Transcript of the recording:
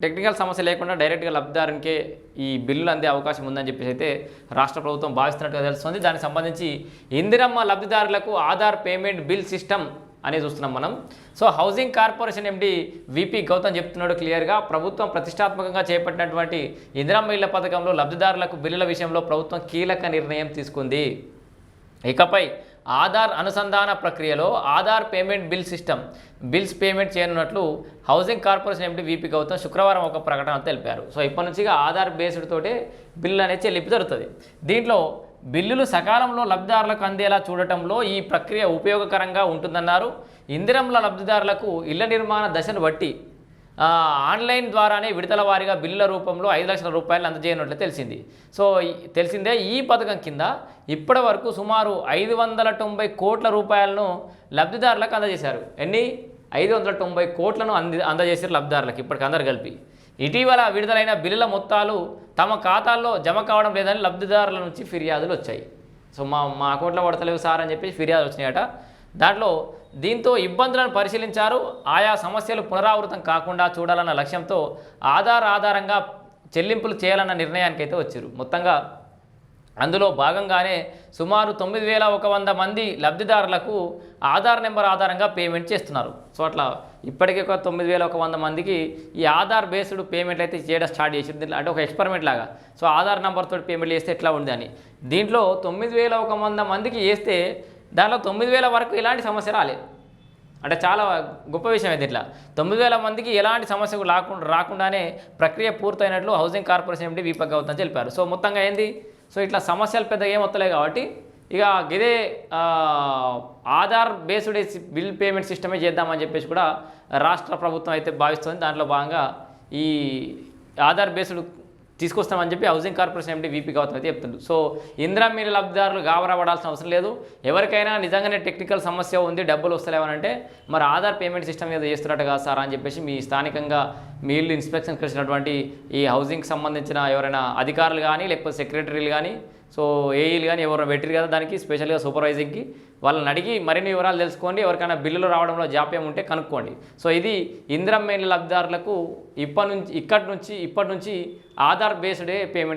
Technical సమస్య లేకుండా డైరెక్ట్‌గా లబ్ధిదారునికే ఈ బిల్లులు అందే అవకాశం ఉందని చెప్పేసి అయితే రాష్ట్ర ప్రభుత్వం భావిస్తున్నట్టుగా తెలుస్తుంది. దానికి సంబంధించి ఇందిరమ్మ లబ్ధిదారులకు ఆధార్ పేమెంట్ బిల్ సిస్టమ్ అనేది చూస్తున్నాం మనం. So housing corporation MD VP Gautam చెప్తున్నాడు క్లియర్‌గా ప్రభుత్వం ప్రతిష్టాత్మకంగా చేపట్టినటువంటి ఇందిరమ్మ ఇళ్ల పథకంలో లబ్ధిదారులకు బిల్లుల విషయంలో ప్రభుత్వం కీలక నిర్ణయం తీసుకుంది. ఇకపై ఆధార్ అనుసంధాన ప్రక్రియలో Aadhaar payment bill system bills payment చేయనున్నట్లు housing corporation MD VP Gautam శుక్రవారం ఒక ప్రకటన తెలిపారు. సో ఇప్పటి నుంచి ఆధార్ బేస్డ్ తోటే బిల్లు అనేది చెల్లింపు జరుగుతుంది. దీంట్లో బిల్లులు సకాలంలో లబ్ధిదారులకు అందేలా చూడటంలో ఈ ప్రక్రియ ఉపయోగకరంగా ఉంటుందన్నారు. ఇందిరమ్మ లబ్ధిదారులకు ఇళ్ల నిర్మాణ దశను బట్టి ఆన్లైన్ ద్వారానే విడతల వారీగా బిల్లుల రూపంలో 5 లక్షల రూపాయలు అందజేయనున్నట్లు తెలిసింది. సో తెలిసిందే ఈ పథకం కింద ఇప్పటి వరకు సుమారు 590 కోట్ల రూపాయలను లబ్ధిదారులకు అందజేశారు. ఎన్ని 590 కోట్లను అందజేశారు లబ్ధిదారులకు ఇప్పటికి అందరు కలిపి. ఇటీవల విడుదలైన బిల్లుల మొత్తాలు తమ ఖాతాల్లో జమ కావడం లేదని లబ్ధిదారుల నుంచి ఫిర్యాదులు వచ్చాయి. సో మా అకౌంట్లో పడతలేవు సార్ అని చెప్పి ఫిర్యాదులు వచ్చినాయట. దీంతో ఇబ్బందులను పరిశీలించారు. ఆయా సమస్యలు పునరావృతం కాకుండా చూడాలన్న లక్ష్యంతో ఆధారంగా చెల్లింపులు చేయాలన్న నిర్ణయానికి అయితే వచ్చారు. మొత్తంగా అందులో భాగంగానే సుమారు 9,100 మంది లబ్ధిదారులకు ఆధార్ నెంబర్ ఆధారంగా పేమెంట్ చేస్తున్నారు. సో అట్లా ఇప్పటికే ఒక 9,100 మందికి ఈ ఆధార్ బేస్డ్ పేమెంట్ అయితే చేయడం స్టార్ట్ చేసింది. అంటే ఒక ఎక్స్పెరిమెంట్ లాగా. సో ఆధార్ నెంబర్తో పేమెంట్ చేస్తే ఎట్లా ఉంది అని. దీంట్లో 9,100 మందికి చేస్తే దానిలో 9,000 వరకు ఎలాంటి సమస్య రాలేదు. అంటే చాలా గొప్ప విషయం ఇది. ఇట్లా 9,000 మందికి ఎలాంటి సమస్య రాకుండానే ప్రక్రియ పూర్తయినట్లు housing corporation MD VP Gautam తెలిపారు. సో మొత్తంగా ఏంది, సో ఇట్లా సమస్యలు పెద్దగా ఏం వస్తలేవు కాబట్టి ఇక ఇదే ఆధార్ బేస్డ్ బిల్ పేమెంట్ సిస్టమే చేద్దామని చెప్పేసి కూడా రాష్ట్ర ప్రభుత్వం అయితే భావిస్తుంది. దాంట్లో భాగంగా ఈ ఆధార్ బేస్డ్ తీసుకొస్తామని చెప్పి housing corporation MD VP Gautam అయితే చెప్తుండు. సో ఇందిరమ్మ ఇళ్ల లబ్ధిదారులు గాబరాపడాల్సిన అవసరం లేదు. ఎవరికైనా నిజంగానే టెక్నికల్ సమస్య ఉంది, డబ్బులు వస్తలేవనంటే మరి ఆధార్ పేమెంట్ సిస్టమ్ మీద చేస్తున్నట్టు కదా సార్ అని చెప్పేసి మీ స్థానికంగా మీ ఇల్లు ఇన్స్పెక్షన్కి వచ్చినటువంటి ఈ హౌసింగ్కి సంబంధించిన ఎవరైనా అధికారులు కానీ లేకపోతే సెక్రటరీలు కానీ సో ఏఈలు కానీ ఎవరైనా పెట్టిరు కదా దానికి స్పెషల్గా సూపర్వైజింగ్కి వాళ్ళని అడిగి మరిన్ని వివరాలు తెలుసుకోండి. ఎవరికైనా బిల్లులు రావడంలో జాప్యం ఉంటే కనుక్కోండి. సో ఇది ఇందిరమ్మ ఇళ్ల లబ్ధిదారులకు ఇప్పటి నుంచి ఆధార్ బేస్డే పేమెంట్